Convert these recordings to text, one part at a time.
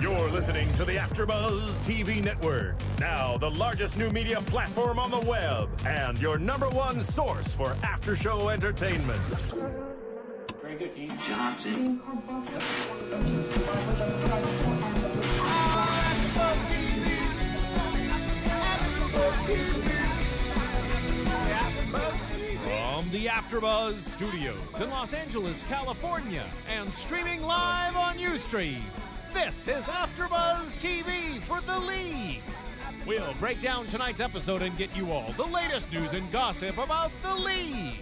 You're listening to the AFTERBUZZ TV network, now the largest new media platform on the web, and your #1 source for after-show entertainment. Very good, Dean Johnson. From the AFTERBUZZ Studios in Los Angeles, California, and streaming live on Ustream, this is AFTERBUZZ TV for The League. We'll break down tonight's episode and get you all the latest news and gossip about The League.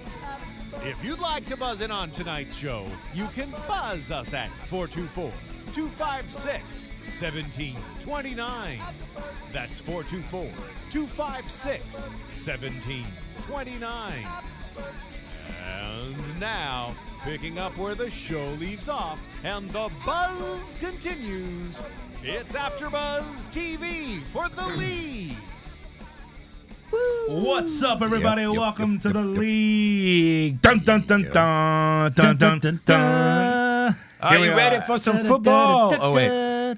If you'd like to buzz in on tonight's show, you can buzz us at 424-256-1729. That's 424-256-1729. And now, picking up where the show leaves off and the buzz continues, it's AFTERBUZZ TV for The League. What's up, everybody? Welcome to The League. Dun dun dun dun dun dun dun dun. Are you ready for some football? Oh wait,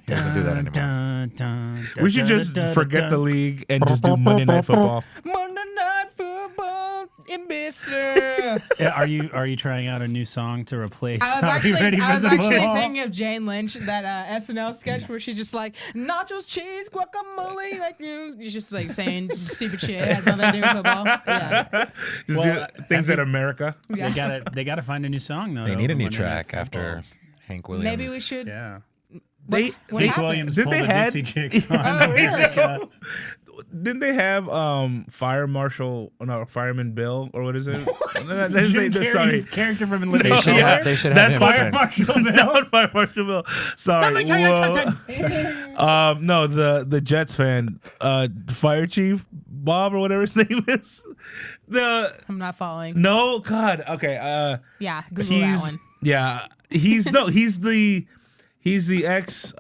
he doesn't do that anymore. We should just forget The League and just do Monday Night Football. Monday Night Football, Ibiza. Are you trying out a new song to replace? I was Are You Ready for actually Some Football? thinking of Jane Lynch, that SNL sketch where she's just like nachos, cheese, guacamole, like you're just like saying stupid shit. It has nothing to do with football. Yeah. Just do things at America. Yeah. They gotta find a new song though. They need a new Monday Night track Football. after Hank Williams. Maybe we should. Yeah. They What Hank happened? Williams Did pulled they the had- Dixie Chicks on Oh, really? America. Didn't they have Fireman Bill, or what is it? Jim Sorry. Carrey's character from Living They should Color. have That's him Fire sing. Marshal Bill. Not Fire Marshal Bill. Sorry. Whoa. No, the Jets fan, Fire Chief Bob or whatever his name is. I'm not following. No, God. Okay. Yeah, Google that one. Yeah. He's the ex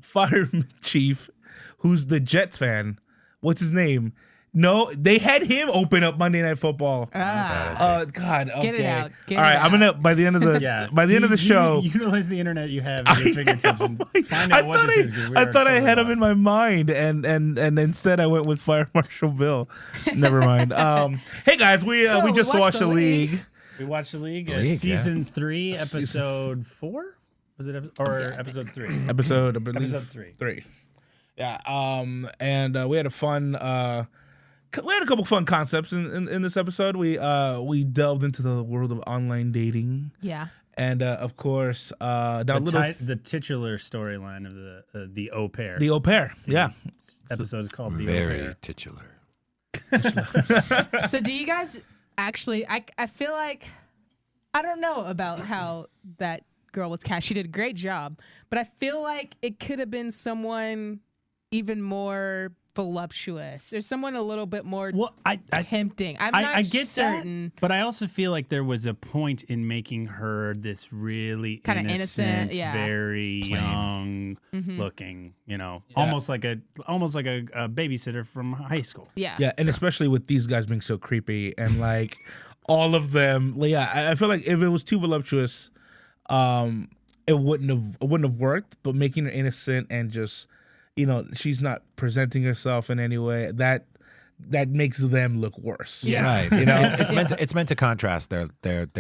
fireman chief who's the Jets fan. What's his name? No, they had him open up Monday Night Football. God. Okay. Get it out. Get All right, it I'm gonna by the end of the show. Utilize the internet you have at your fingertips and find I out what this is. 'cause we I are thought I totally had him lost. in my mind, and instead I went with Fire Marshal Bill. Never mind. Hey guys, we just watched the league. We watched the league, League, season 3, episode 4. Was it episode 3? Episode, I believe, Episode 3. Yeah. And we had a fun. We had a couple fun concepts in this episode. We delved into the world of online dating. Yeah. And of course, The titular storyline of the au pair. the au pair. Yeah. Episode is called the au Very pair. titular. So do you guys actually? I feel like I don't know about how that girl was cast. She did a great job, but I feel like it could have been someone even more voluptuous or someone a little bit more Well, I tempting. I'm not I get certain. that, but I also feel like there was a point in making her this really Kinda innocent, yeah. very young looking, almost like a babysitter from high school. Yeah. Yeah, and especially with these guys being so creepy and like all of them. Yeah, I feel like if it was too voluptuous, it wouldn't have worked. But making her innocent and just, she's not presenting herself in any way, that makes them look worse. Yeah. Right. It's meant to contrast their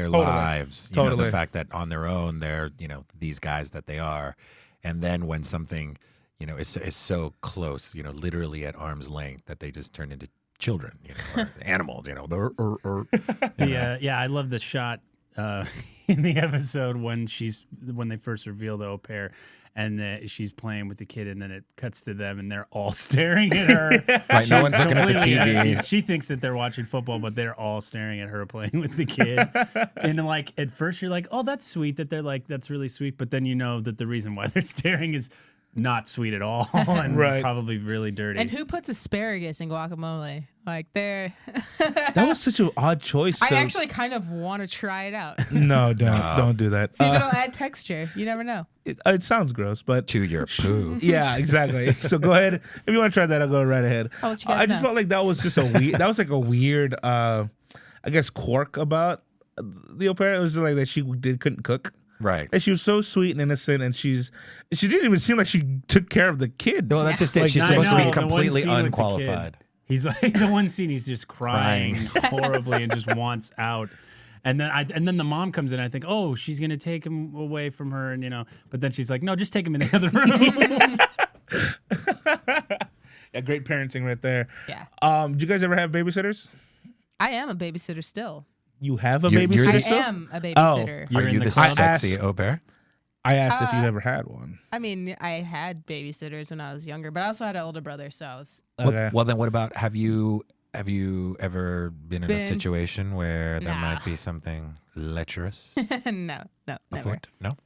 lives. Totally. The fact that on their own they're these guys that they are, and then when something is so close, literally at arm's length, that they just turn into children, or animals. I love the shot in the episode when they first reveal the au pair. And she's playing with the kid, and then it cuts to them, and they're all staring at her. Right, no one's looking at the Completely, TV. She thinks that they're watching football, but they're all staring at her playing with the kid. And like at first, you're like, "Oh, that's sweet." That they're like, "That's really sweet," but then you know that the reason why they're staring is not sweet at all, and Right. probably really dirty. And who puts asparagus in guacamole? Like they're. That was such an odd choice. I actually kind of want to try it out. No, don't do that. See if it'll add texture. You never know. It sounds gross, but To your poo. yeah, exactly. So go ahead if you want to try that. I'll go right ahead. I'll let you guys I just know. felt like that was just that was like a weird, I guess, quirk about the au pair. It was just like that she couldn't cook. Right. And she was so sweet and innocent, and she didn't even seem like she took care of the kid. Well, that's just it. Like, She's I supposed to know, be the one completely scene with the unqualified. kid. He's like the one scene he's just crying horribly and just wants out. And then the mom comes in. I think, oh, she's gonna take him away from her, and but then she's like, no, just take him in the other room. Yeah, great parenting right there. Yeah. Do you guys ever have babysitters? I am a babysitter still. You have a You're babysitter I still? am a babysitter. You're Are in you the the club? sexy au pair? I asked if you ever had one. I mean, I had babysitters when I was younger, but I also had an older brother, so I was Okay. Well, then what about have you ever been in a situation where there Nah. might be something lecherous no, never. afoot? No.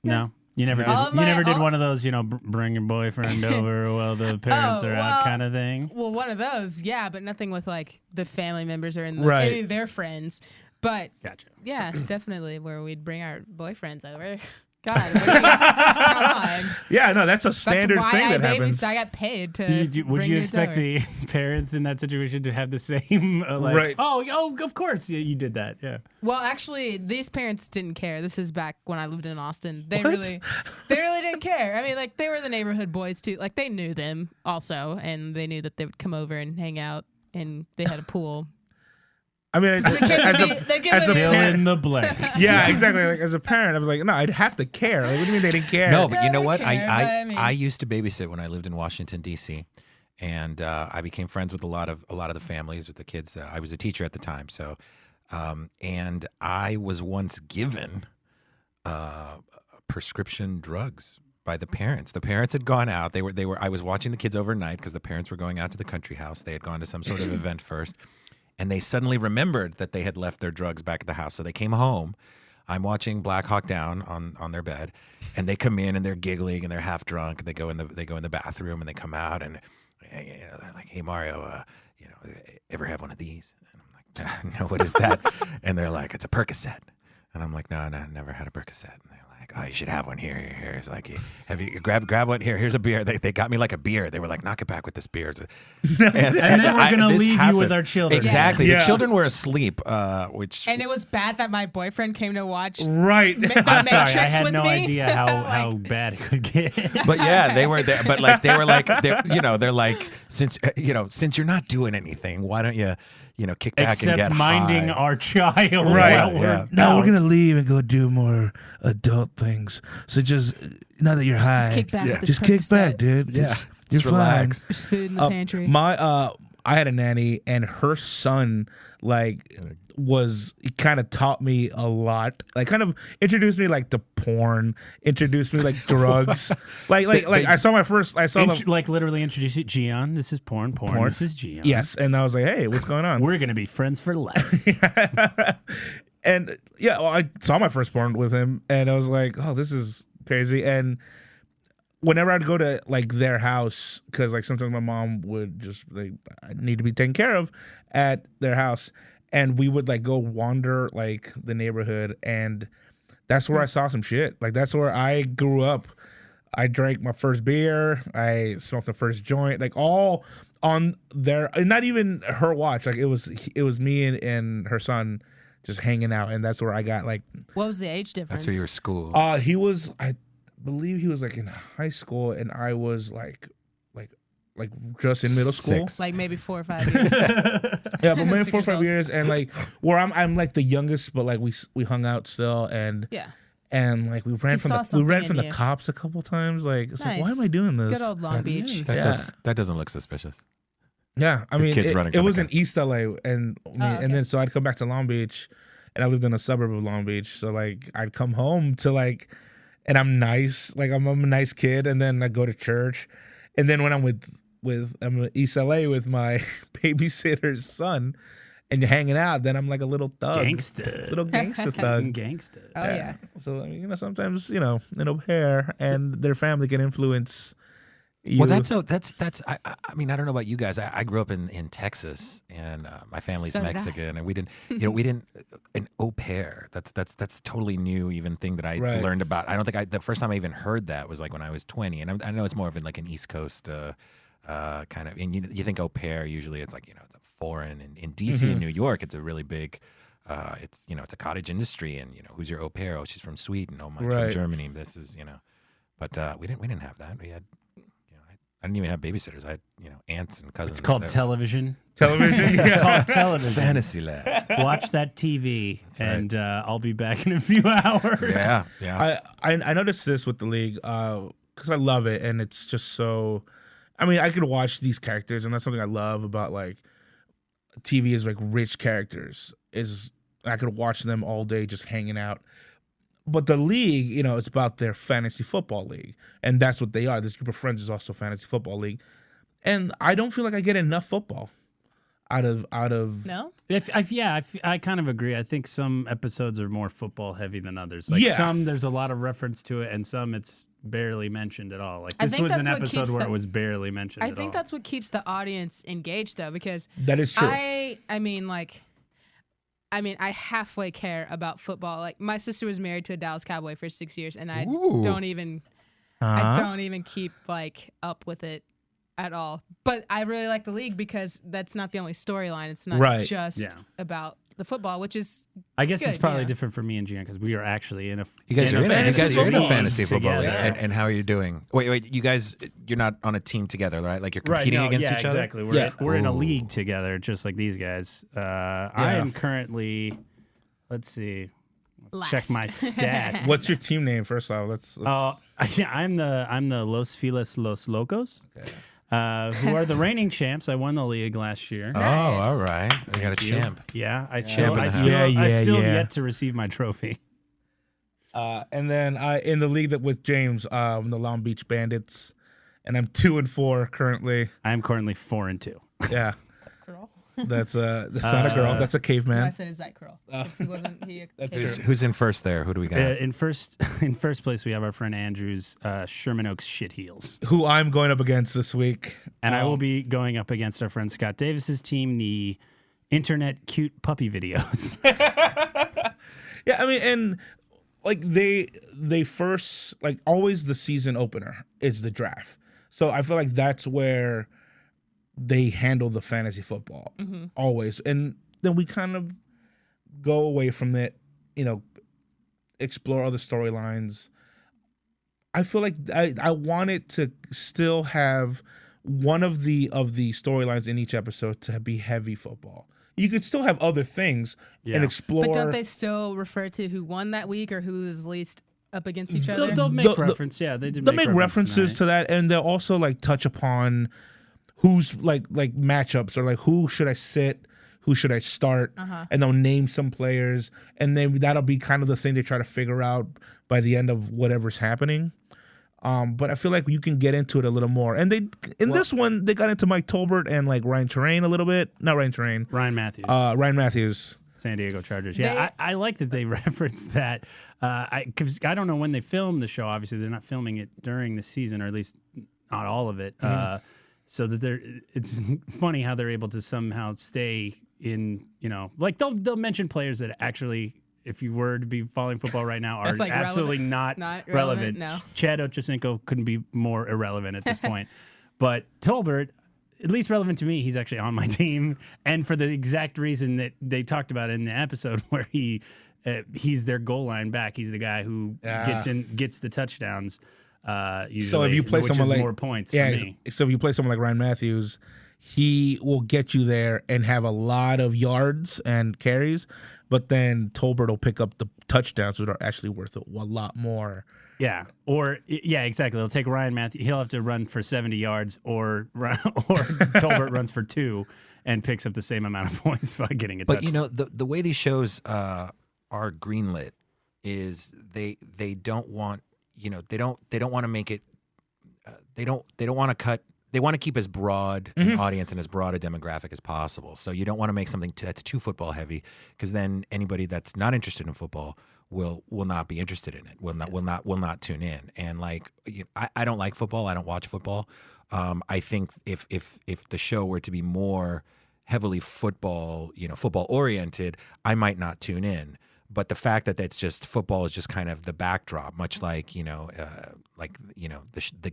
No, you never did. All You my- never did all- one of those, bring your boyfriend over while the parents Oh, are well, out kind of thing. Well, one of those, yeah, but nothing with like the family members or Right. any of their friends. But Gotcha. yeah, definitely where we'd bring our boyfriends over. God, what do you- come on. Yeah, no, that's a That's standard why thing I that happens. I got paid to. Would you bring yours expect over. the parents in that situation to have the same Right. Oh, of course you did that. Yeah. Well, actually, these parents didn't care. This is back when I lived in Austin. They What? really didn't care. I mean, like they were the neighborhood boys too. Like they knew them also, and they knew that they would come over and hang out, and they had a pool. I mean, The kids would be- as a Fill parent, in the blanks. yeah, exactly. Like as a parent, I was like, no, I'd have to care. Like, what do you mean they didn't care? No, but you know I what? care, but I mean- I used to babysit when I lived in Washington D.C. and I became friends with a lot of the families with the kids. I was a teacher at the time, so and I was once given prescription drugs by the parents. The parents had gone out. They were. I was watching the kids overnight because the parents were going out to the country house. They had gone to some sort of event first. And they suddenly remembered that they had left their drugs back at the house. So they came home. I'm watching Black Hawk Down on their bed, and they come in and they're giggling and they're half drunk. And they go in the bathroom and they come out and they're like, "Hey Mario, ever have one of these?" And I'm like, "No, what is that?" And they're like, "It's a Percocet." And I'm like, "No, never had a Percocet." And they're like, "Oh, you should have one here. It's like, have you grab one here? Here's a beer." They got me like a beer. They were like, "Knock it back with this beer." And then we're gonna this leave you happened. with our children. Exactly. Yeah. The children were asleep, which And it was bad that my boyfriend came to watch Right. The I'm sorry, I Matrix had with no me. idea how bad it could get. but yeah, they were there. But like they were like, they're like, since you're not doing anything, why don't you kick back Except and get minding high? our child. Right, while we're yeah. No, we're out. gonna leave and go do more adult things. So just now that you're high, Just kick back with this just kick back, Percocet. dude. Yeah, You're just fine. relax. There's food in the pantry. I had a nanny, and her son he kind of taught me a lot. Like, kind of introduced me like to porn, introduced me like drugs. I saw Like literally introduce it. Gian, this is porn. This is Gian. yes, and I was like, hey, what's going on? We're gonna be friends for life. And yeah, well, I saw my first porn with him, and I was like, oh, this is crazy. And whenever I'd go to like their house, because like sometimes my mom would just I need to be taken care of at their house, and we would like go wander like the neighborhood, and that's where I saw some shit. Like that's where I grew up. I drank my first beer. I smoked the first joint. Like all on their, not even her watch. Like it was me and her son just hanging out, and that's where I got like. What was the age difference? That's where you were school. He was, I believe he was like in high school, and I was like just in middle school. 6. Like maybe 4 or 5 years. Yeah, but maybe 6 4 or years 5 old. years, and like where I'm like the youngest, but like we hung out still, and Yeah. and like we ran saw from something in the you. cops a couple times. Like it's like, why Nice. am I doing this? Good old Long Beach. That doesn't look suspicious. Yeah, I The mean, kids running it from was the in East LA, and okay. and then so I'd come back to Long Beach, and I lived in a suburb of Long Beach. So like I'd come home to like, and I'm nice, like I'm a nice kid, and then I go to church, and then when I'm I'm in East LA with my babysitter's son, and you're hanging out, then I'm like a little thug, Gangster. little gangster thug. Gangster. Oh yeah. So I mean, sometimes an au pair and their family can influence. You. Well, that's. I mean, I don't know about you guys. I grew up in Texas, and my family's So did I. Mexican, and we didn't an au pair. That's a totally new even thing that I Right. learned about. I don't think the first time I even heard that was like when I was 20, and I know it's more of like an East Coast kind of. And you think au pair usually it's like it's a foreign. In DC and New York, it's a really big it's it's a cottage industry, and who's your au pair? Oh, she's from Sweden. Oh, mine's Right. from Germany. This is but we didn't have that. We had I didn't even have babysitters. I had aunts and cousins. It's called that- television. Television. It's called television. Fantasy Land. Watch that TV, and I'll be back in a few hours. Yeah. I noticed this with the league because I love it, and it's just so. I mean, I could watch these characters, and that's something I love about like TV is like rich characters. Is I could watch them all day just hanging out. But the league, it's about their fantasy football league, and that's what they are. This group of friends is also fantasy football league, and I don't feel like I get enough football out of. No? I kind of agree. I think some episodes are more football heavy than others. Like some, there's a lot of reference to it, and some it's barely mentioned at all. Like I this think was an that's what episode keeps where the- it was barely mentioned I at think all. that's what keeps the audience engaged, though, because That is true. I halfway care about football. Like my sister was married to a Dallas Cowboy for 6 years, and I Ooh. don't even keep like up with it at all. But I really like the league because that's not the only storyline. It's not Right. just about the football, which is I guess it's good, probably yeah. different for me and Gian because we are actually in a. You guys are in fantasy you're in a league fantasy football league. together. And how are you doing? Wait, you guys, you're not on a team together, right? Like you're Right, competing no, against yeah, each other? exactly. Yeah. We're in a Ooh. league together, just like these guys. I am currently, let's see, check my stats. What's your team name first off? Let's Yeah, I'm the Los Fieles Los Locos, who are the reigning champs. I won the league last year. Oh, all right. We got a champ. Yeah, I Champ in the house. I still Yeah. yet to receive my trophy. and then in the league with James, the Long Beach Bandits, and I'm 2-4 currently. I am currently 4-2. Yeah, girl. that's not a girl. That's a I caveman. said is that girl? He wasn't he? Who's in first there? Who do we got? In first place, we have our friend Andrew's Sherman Oaks Shit Heels. Who I'm going up against this week. And I will be going up against our friend Scott Davis's team, the Internet Cute Puppy Videos. Yeah, I mean, and like they first like always the season opener is the draft. So I feel like that's where they handle the fantasy football always, and then we kind of go away from it, explore other storylines. I feel like I want it to still have one of the storylines in each episode to be heavy football. You could still have other things and explore. But don't they still refer to who won that week or who is least up against each other? They'll make reference. Yeah, they did. They'll make references to that, and they'll also like touch upon who's like matchups or like who should I sit, who should I start, and they'll name some players, and then that'll be kind of the thing they try to figure out by the end of whatever's happening. But I feel like you can get into it a little more, and this one they got into Mike Tolbert and like Ryan Terrain a little bit. Not Ryan Terrain. Ryan Matthews. Ryan Matthews. San Diego Chargers. Yeah, I like that they referenced that. Because I don't know when they filmed the show. Obviously, they're not filming it during the season, or at least not all of it. So that it's funny how they're able to somehow stay in. Like they'll mention players that actually, if you were to be following football right now, are It's, like, absolutely relevant. not Not relevant, no. Chad Ochocinco couldn't be more irrelevant at this point. But Tolbert, at least relevant to me, he's actually on my team, and for the exact reason that they talked about in the episode where he's their goal line back. He's the guy who gets the touchdowns. Usually, So if you play which someone is like more points for yeah, me. so if you play someone like Ryan Matthews, he will get you there and have a lot of yards and carries, but then Tolbert will pick up the touchdowns that are actually worth a lot more. Yeah, exactly. They'll take Ryan Matthews. He'll have to run for 70 yards, or Tolbert runs for 2 and picks up the same amount of points by getting a touchdown. But the way these shows are greenlit is they don't want they don't want to make it they don't want to cut. They want to keep as broad an audience and as broad a demographic as possible. So you don't want to make something that's too football heavy, because then anybody that's not interested in football will not be interested in it. Will not tune in. And like I don't like football. I don't watch football. I think if the show were to be more heavily football oriented, I might not tune in. But the fact that that's just football is just kind of the backdrop, much like the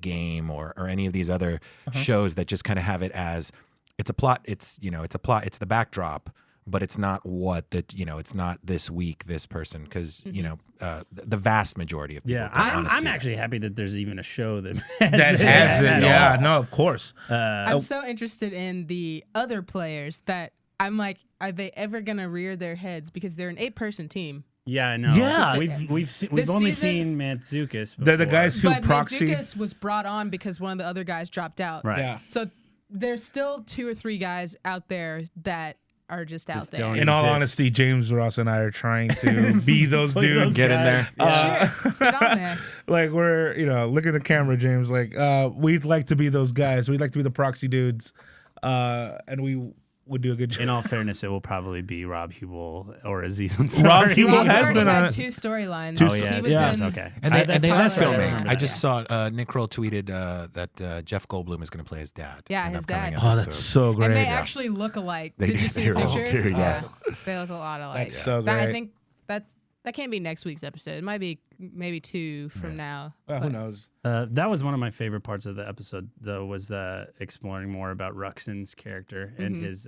game or any of these other shows that just kind of have it as it's a plot. It's the backdrop, but it's not what that it's not this week this person because the vast majority of people. Yeah, don't wanna I'm see actually happy that there's even a show that That has it. Yeah, no, of course. I'm so interested in the other players that I'm like, are they ever gonna rear their heads because they're an 8-person team? Yeah, I know. Yeah. We've only seen Mantzoukas. They're the before. guys who But proxy. Mantzoukas was brought on because one of the other guys dropped out. Right. Yeah. So there's still 2 or 3 guys out there that are just out there. don't In all exist. honesty, James Ross and I are trying to be those Look at dudes. those Get in there. guys. Sure, get on there. Like we're, look at the camera, James. Like, we'd like to be those guys. We'd like to be the proxy dudes, and we would do a good In job. all fairness, it will probably be Rob Hubel or Aziz Ansari. Rob Hubel Rob's has already been had on 2 storylines. Oh yeah, He was yeah. that's in, okay. And they that's are how I filming. remember I that. just saw Nick Kroll tweeted that Jeff Goldblum is going to play his dad. Yeah, in his upcoming dad. Oh, episodes. that's so great. And they actually look alike. They Did you do. see the They all picture? do, yes. Yeah, they look a lot alike. That's so I great. think that can't be next week's episode. It might be maybe 2 from now. Well, who but- knows? That was one of my favorite parts of the episode, though, was exploring more about Ruxin's character and his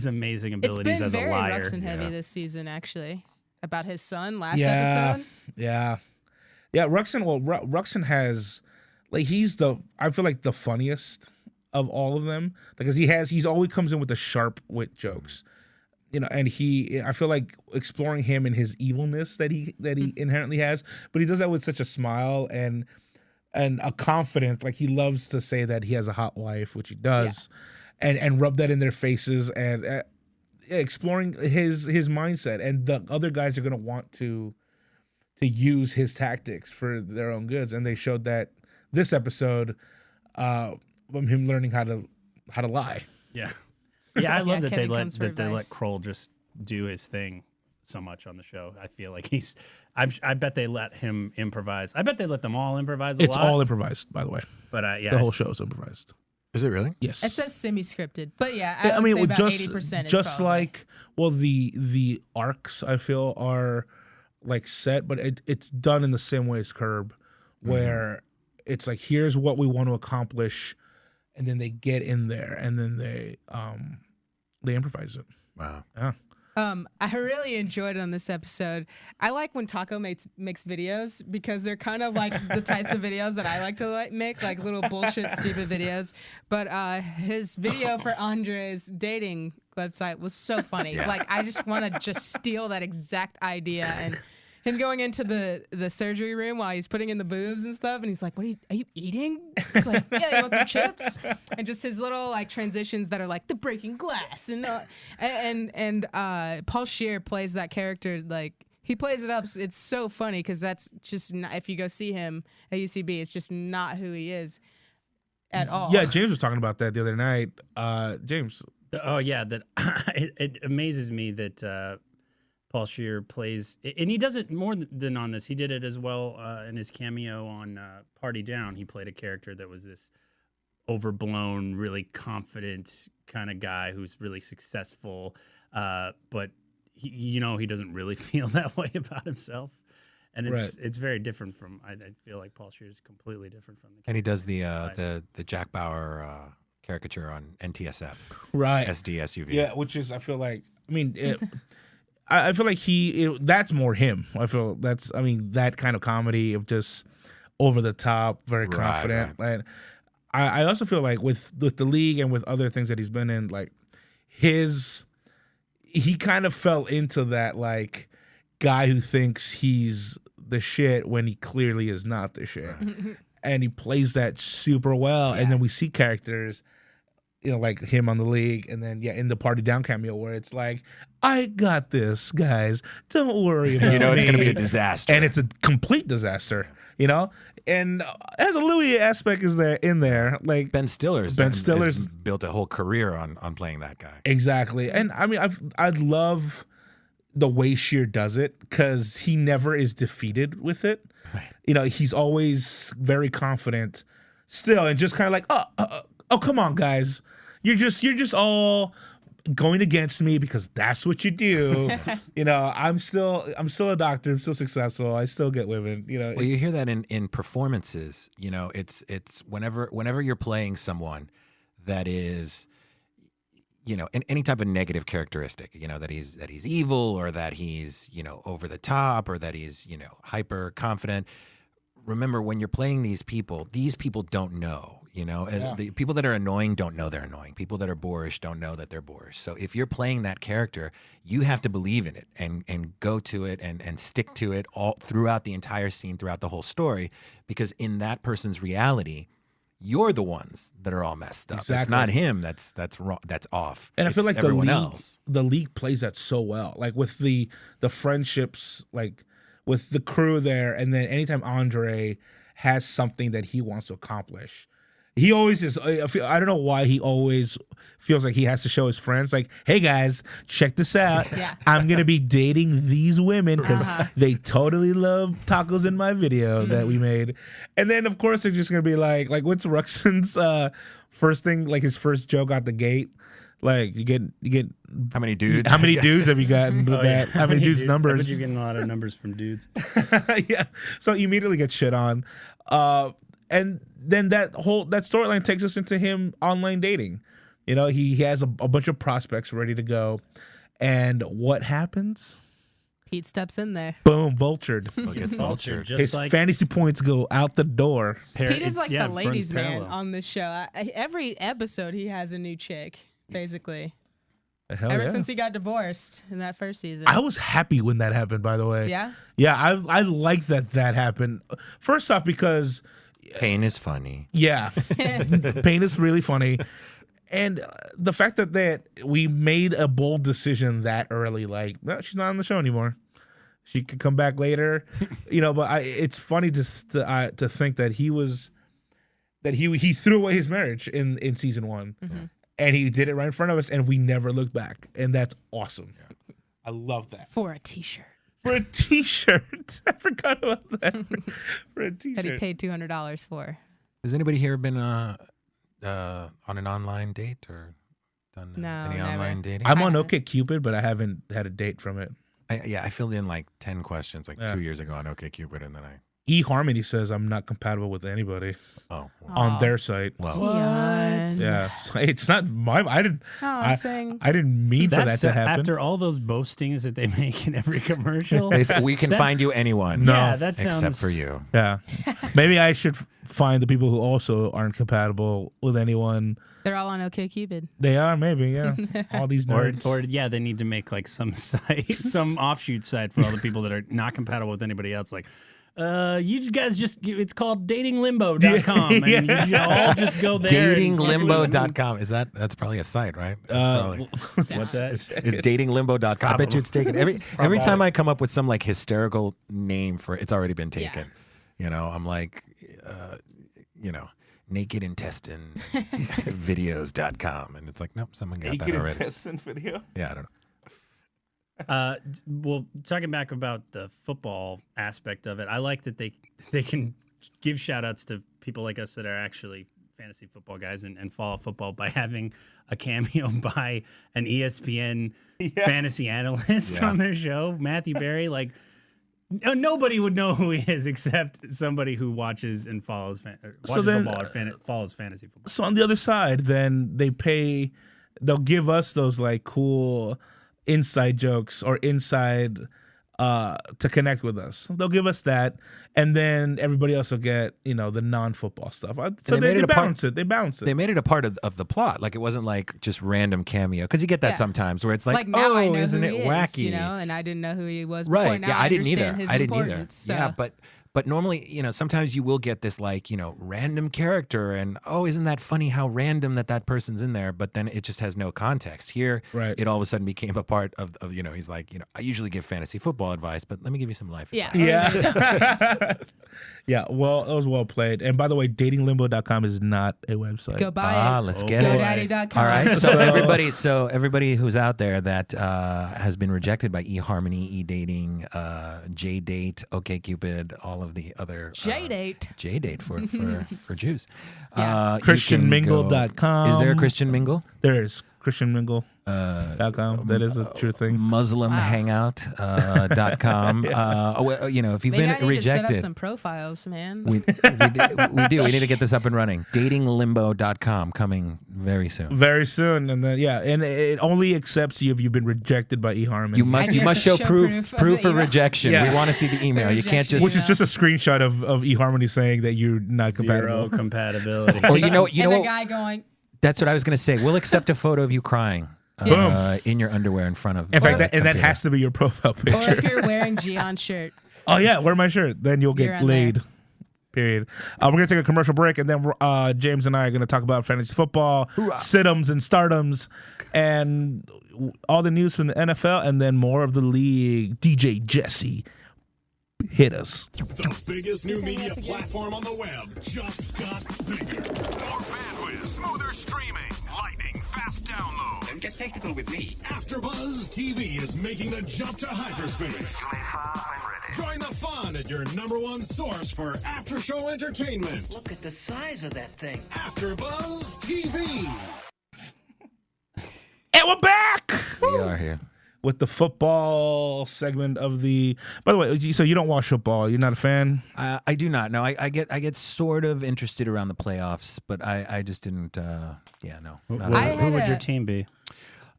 amazing It's abilities been as a very liar. Ruxin heavy Yeah. this season, actually. About his son last Yeah, episode. yeah. Ruxin. Well, Ruxin has, like, I feel like the funniest of all of them because he's always comes in with the sharp wit jokes. And I feel like exploring him and his evilness that he inherently has, but he does that with such a smile and a confidence. Like, he loves to say that he has a hot wife, which he does, and rub that in their faces and exploring his mindset. And the other guys are gonna want to use his tactics for their own goods, and they showed that this episode from him learning how to lie. Yeah, yeah. I love that they Kevin let comes for let advice. Kroll just do his thing so much on the show. I feel like I bet they let him improvise. I bet they let them all improvise. It's lot. all improvised, by the way. But yeah, The whole show is improvised. Is it really? Yes. It says semi-scripted, but yeah, Yeah, I would say about just 80% is just probably. like the arcs I feel are like set, but it's done in the same way as Curb, where it's like, here's what we want to accomplish, and then they get in there and then they improvise it. Wow. Yeah. I really enjoyed on this episode. I like when Taco makes videos because they're kind of like the types of videos that I like to make, like little bullshit, stupid videos. But his video for Andre's dating website was so funny. Yeah. Like, I just want to just steal that exact idea. And him going into the surgery room while he's putting in the boobs and stuff, and he's like, "What are you eating?" He's like, "Yeah, you want some chips?" And just his little like transitions that are like the breaking glass, and Paul Scheer plays that character like he plays it up. It's so funny because that's just not, if you go see him at UCB, it's just not who he is at all. Yeah, James was talking about that the other night. James. Oh yeah, that it amazes me that Paul Scheer plays, and he does it more than on this. He did it as well in his cameo on Party Down. He played a character that was this overblown, really confident kind of guy who's really successful, but he doesn't really feel that way about himself. And it's very different from. I feel like Paul Scheer is completely different from the. And he does the Jack Bauer caricature on NTSF. Right. SD SUV. Yeah, which is, I feel like, I feel like that's more him. That kind of comedy of just over the top, very confident. Right. And I also feel like with the league and with other things that he's been in, like he kind of fell into that like guy who thinks he's the shit when he clearly is not the shit. And he plays that super well. And then we see characters, like him on the league, and then in the Party Down cameo where it's like, I got this, guys. Don't worry about It's going to me." be a disaster. And it's a complete disaster, And as a Louis aspect is there in there, like Ben Stiller's has built a whole career on playing that guy. exactly. And I love the way Scheer does it because he never is defeated with it. Right. He's always very confident still, and just kind of like, oh, come on, guys. You're just all going against me because that's what you do. I'm still a doctor. I'm still successful. I still get women. Well, you hear that in performances. It's whenever you're playing someone that is, any type of negative characteristic, that he's evil or that he's, over the top or that he's, hyper confident. Remember, when you're playing these people don't know, the people that are annoying don't know they're annoying. People that are boorish don't know that they're boorish. So if you're playing that character, you have to believe in it and go to it and stick to it all throughout the entire scene, throughout the whole story, because in that person's reality, you're the ones that are all messed up. Exactly. It's not him that's wrong, that's off. And I feel like everyone else. the league plays that so well. Like with the friendships, like with the crew there, and then anytime Andre has something that he wants to accomplish, he always is. I don't know why he always feels like he has to show his friends, like, hey guys, check this out. Yeah. I'm going to be dating these women because they totally love tacos in my video that we made. And then, of course, they're just going to be like what's Ruxin's first thing, like his first joke out the gate? Like, you get How many dudes? How many dudes have you gotten with that? How many dudes' I bet numbers? you're getting a lot of numbers from dudes. Yeah. So he immediately gets shit on. And then that storyline takes us into him online dating. He has a bunch of prospects ready to go. And what happens? Pete steps in there. Boom, vultured. Gets vultured. Just His like fantasy points go out the door. Pete is like the ladies' runs man parallel. on this show. Every episode, he has a new chick, basically. Hell Ever yeah. since he got divorced in that first season. I was happy when that happened, by the way. Yeah? Yeah, I like that happened. First off, because Pain is funny. yeah, pain is really funny. And the fact that we made a bold decision that early, like, no, she's not on the show anymore. She could come back later, But it's funny to think that he threw away his marriage in season 1, and he did it right in front of us, and we never looked back, and that's awesome. Yeah. I love that. For a t-shirt. For a t-shirt, I forgot about that. For a t-shirt That he paid $200 for. Has anybody here been on an online date or done No, any never. online dating? I'm on OkCupid, but I haven't had a date from it. I filled in like 10 questions like Yeah. 2 years ago on OkCupid, and then eHarmony says I'm not compatible with anybody well, on their site. well, What? Yeah, so it's not my. I didn't. I'm saying. I didn't mean for that That's to happen. after all those boastings that they make in every commercial. they say, we can find you anyone. No. Yeah, that sounds except for you. Yeah, maybe I should find the people who also aren't compatible with anyone. They're all on OkCupid. They are, maybe, yeah. All these nerds. Or yeah, they need to make like some site, some offshoot site for all the people that are not compatible with anybody else. Like, you guys it's called datinglimbo.com. And you all just go there. Datinglimbo.com. That's probably a site, right? What's that? It's datinglimbo.com. I bet you it's taken. Every time I come up with some like hysterical name for it, it's already been taken. I'm like, naked intestine videos.com. And it's like, nope, someone got that already. Intestine video. Yeah, I don't know. Well, talking back about the football aspect of it, I like that they can give shout outs to people like us that are actually fantasy football guys and follow football by having a cameo by an ESPN fantasy analyst on their show, Matthew Berry. Like, nobody would know who he is except somebody who watches and follows football or follows fantasy football. So on the other side, then they'll give us those like cool inside jokes or inside to connect with us. They'll give us that, and then everybody else will get the non-football stuff. So they balance it. They balance it. They made it a part of the plot. Like it wasn't like just random cameo, because you get that sometimes where it's like, now I know isn't who it he wacky? Is, and I didn't know who he was before. Right? Now Yeah, I didn't either. understand his I didn't either. importance, so. Yeah, but normally, sometimes you will get this like, random character and, isn't that funny how random that person's in there? But then it just has no context. Here, Right. it all of a sudden became a part of he's like, I usually give fantasy football advice, but let me give you some life advice. Yeah. Yeah, well, it was well played. And by the way, datinglimbo.com is not a website. Go buy it. Let's get it. GoDaddy.com. All right, so everybody who's out there that has been rejected by eHarmony, eDating, JDate, OkCupid, all of the other JDate for Jews. Yeah. You can ChristianMingle.com. Is there a Christian Mingle? There is Christian Mingle. .com. That is a true thing. MuslimHangout.com. If you've Maybe I been need to set up rejected, some profiles, man. we do. We need to get this up and running. Datinglimbo.com coming very soon. Very soon, and then and it only accepts you if you've been rejected by eHarmony. You must And you have to show show proof proof of the of email. rejection. Yeah. We want to see the email. You can't just which is just a screenshot of eHarmony saying that you're not Zero compatible. compatibility. or you know and the what? guy going, That's what I was going to say. We'll accept a photo of you crying in your underwear in front of. In fact, that computer. has to be your profile or picture. if you're wearing Gion's shirt. Oh yeah, wear my shirt, then you'll You're get on laid. there. Period. We're gonna take a commercial break, and then James and I are gonna talk about fantasy football, sit-ems and stardoms, and all the news from the NFL, and then more of the league. DJ Jesse, hit us. The biggest new media platform on the web just got bigger. More bandwidth, smoother streaming, lightning fast download. Don't get technical with me. AfterBuzz TV is making the jump to hyperspace. Join the fun at your #1 source for after-show entertainment. Look at the size of that thing. AfterBuzz TV. And we're back We are here. with the football segment of the. By the way, so you don't watch football? You're not a fan? I do not. No, I get sort of interested around the playoffs, but I just didn't. No. Who Not I really. had would your a- team be?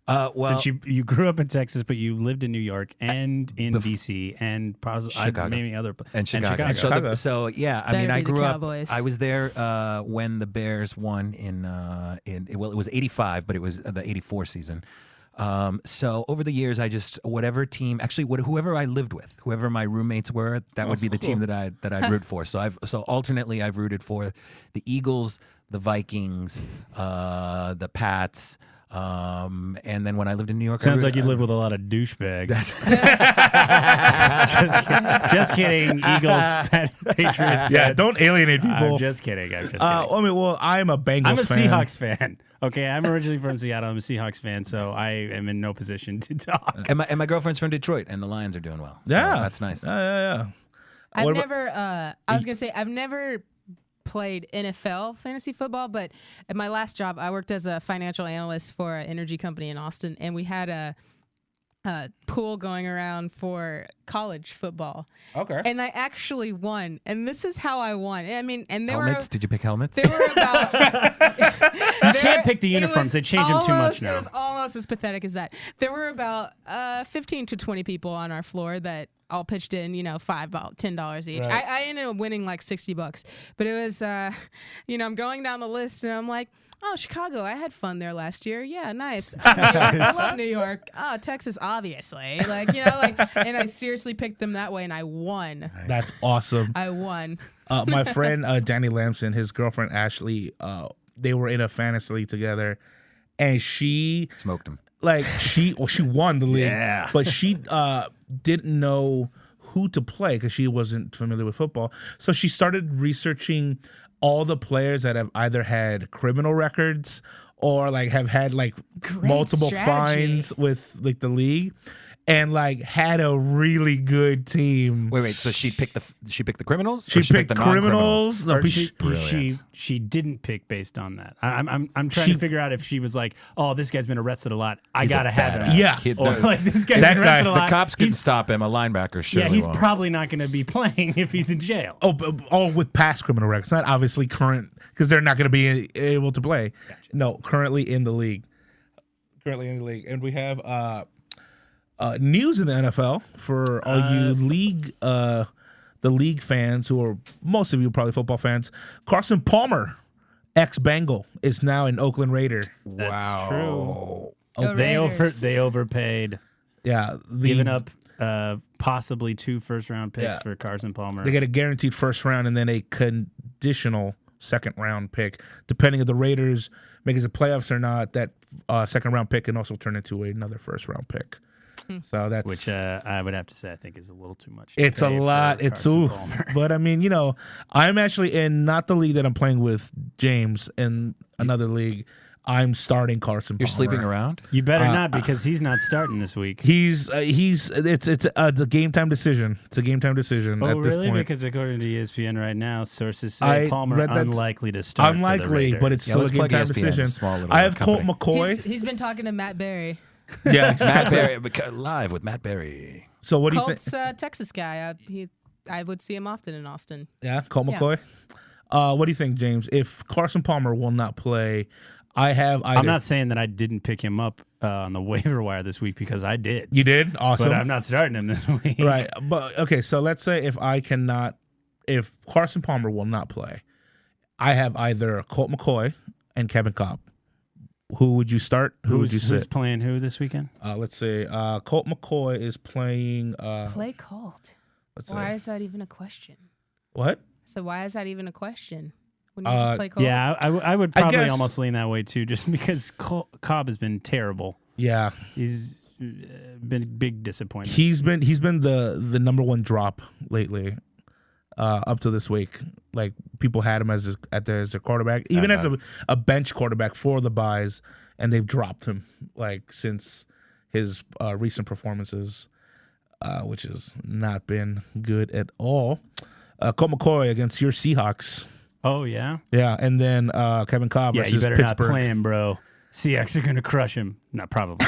Well, Since you grew up in Texas, but you lived in New York and in DC and probably Chicago. maybe other and Chicago. And Chicago. So yeah, I Better mean, I be the grew up. Cowboys. I was there when the Bears won in it was '85, but it was the '84 season. So over the years, I just whoever I lived with, whoever my roommates were, that would be the team that I'd root for. So alternately I've rooted for the Eagles, the Vikings, the Pats. And then when I lived in New York, Sounds like you live with a lot of douchebags. just kidding. Eagles, Patriots. Yeah, don't alienate people. I'm just kidding. I'm just kidding. I mean, well, I'm a Bengals I'm a fan. Seahawks fan. Okay, I'm originally from Seattle. I'm a Seahawks fan, so I am in no position to talk. and my girlfriend's from Detroit, and the Lions are doing well. So Yeah, that's nice. Yeah. I've What about- never. I was gonna say I've never played NFL fantasy football, but at my last job, I worked as a financial analyst for an energy company in Austin, and we had a pool going around for college football. Okay. And I actually won, and this is how I won. I mean, and Helmets? Did you pick helmets? There were about. You can't pick the uniforms. They change them too much now. It was almost as pathetic as that. There were about 15 to 20 people on our floor that all pitched in, $10 each. Right. I ended up winning like $60, but it was, I'm going down the list and I'm like, oh, Chicago, I had fun there last year. Yeah, nice. New York, I love New York. Oh, Texas, obviously. And I seriously picked them that way, and I won. That's awesome. I won. My friend Danny Lamson, his girlfriend Ashley, they were in a fantasy league together, and she Smoked him. she won the league, Yeah. but she didn't know who to play because she wasn't familiar with football. So she started researching all the players that have either had criminal records or have had multiple strategy. fines with the league, and had a really good team. Wait. So she picked the criminals. She Or picked the criminals. No, Or she Brilliant. didn't pick based on that. I'm trying to figure out if she was like, oh, this guy's been arrested a lot. I He's a gotta have him. badass. Yeah. Kid, Or like this guy's That been guy- arrested a the the lot. cops couldn't He's- stop him. A linebacker surely Yeah, he's won't. probably not going to be playing if he's in jail. all with past criminal records, not obviously current, because they're not going to be able to play. Gotcha. No, currently in the league. And we have news in the NFL for all you the league fans who are, most of you probably football fans. Carson Palmer, ex-Bengal, is now an Oakland Raider. That's true. Go They Raiders. overpaid, Yeah, giving up possibly 2 first-round picks Yeah. for Carson Palmer. They get a guaranteed first round and then a conditional second round pick. Depending if the Raiders make it to playoffs or not, that second round pick can also turn into another first round pick. So that's which I would have to say I think is a little too much. to it's a pay for lot. It's Carson Palmer. but I mean, I'm actually in not the league that I'm playing with James in another league. I'm starting Carson Palmer. You're sleeping around? You better not, because he's not starting this week. It's a game time decision. It's a game time decision at this point. Because according to ESPN right now, sources say Palmer unlikely to start. Unlikely, but it's still a game time decision. I have Colt McCoy. He's been talking to Matt Berry. Yeah, exactly. Matt Berry, live with Matt Berry. So what do you think? Colt's Texas guy. I would see him often in Austin. Yeah, Colt McCoy. What do you think, James? If Carson Palmer will not play, I have either. I'm not saying that I didn't pick him up on the waiver wire this week, because I did. You did? Awesome. But I'm not starting him this week. Right. But okay, so let's say if Carson Palmer will not play, I have either Colt McCoy and Kevin Cobb. Who would you start? Who would you sit? Who's playing who this weekend? Let's say Colt McCoy is playing. Play Colt. Let's Why say. is that even a question? What? So why is that even a question? When you just play Colt? Yeah, I would probably guess- almost lean that way too, just because Cobb has been terrible. Yeah. He's been a big disappointment. He's been the number one drop lately, up to this week. Like, people had him as their quarterback, even as a bench quarterback for the buys, and they've dropped him like since his recent performances, which has not been good at all. Colt McCoy against your Seahawks. Oh yeah, Yeah, and then Kevin Cobb yeah. versus You better Pittsburgh. not play him, bro. Seahawks are gonna crush him. Not probably.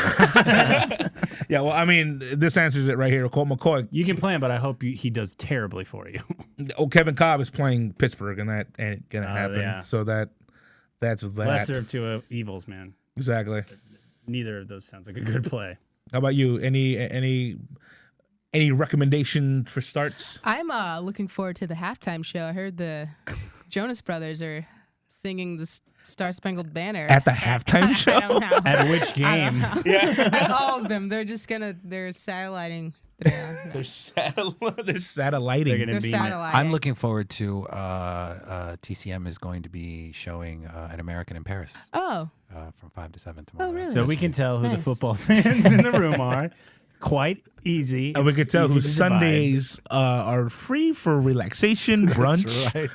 Yeah, well, I mean, this answers it right here. Colt McCoy. You can play him, but I hope he does terribly for you. Kevin Cobb is playing Pittsburgh, and that ain't gonna happen. Yeah. So that's that. Lesser of two evils, man. Exactly. Neither of those sounds like a good play. How about you? Any recommendation for starts? I'm looking forward to the halftime show. I heard the Jonas Brothers are singing the Star Spangled Banner At the halftime show? I don't know. At which game? All of them. They're satelliting. They're satelliting. They're gonna They're beam it. satelliting. I'm looking forward to TCM is going to be showing an American in Paris Oh, from 5 to 7 tomorrow. Oh, really? So we can tell who the Nice. football fans in the room are. Quite easy. And we It's can tell easy who to divide. Sundays are free for relaxation, brunch,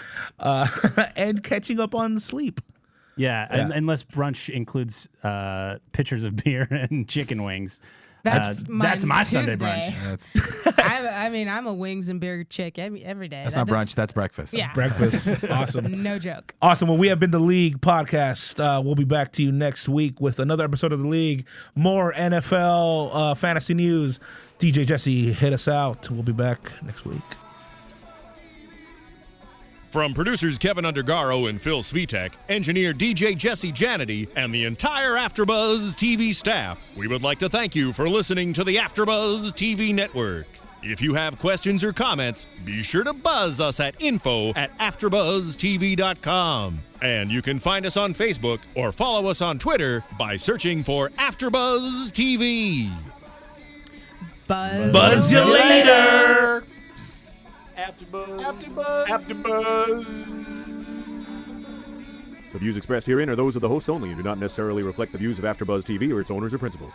and catching up on sleep. Yeah, unless brunch includes pitchers of beer and chicken wings. that's my Sunday brunch. I'm a wings and beer chick every day. That's not brunch. That's breakfast. Yeah. Breakfast. Awesome. No joke. Awesome. Well, we have been the League podcast. We'll be back to you next week with another episode of the League. More NFL fantasy news. DJ Jesse, hit us out. We'll be back next week. From producers Kevin Undergaro and Phil Svitek, engineer DJ Jesse Janity, and the entire AfterBuzz TV staff, we would like to thank you for listening to the AfterBuzz TV network. If you have questions or comments, be sure to buzz us at info@AfterBuzzTV.com. And you can find us on Facebook or follow us on Twitter by searching for AfterBuzz TV. Buzz you later. AfterBuzz. The views expressed herein are those of the hosts only and do not necessarily reflect the views of AfterBuzz TV or its owners or principals.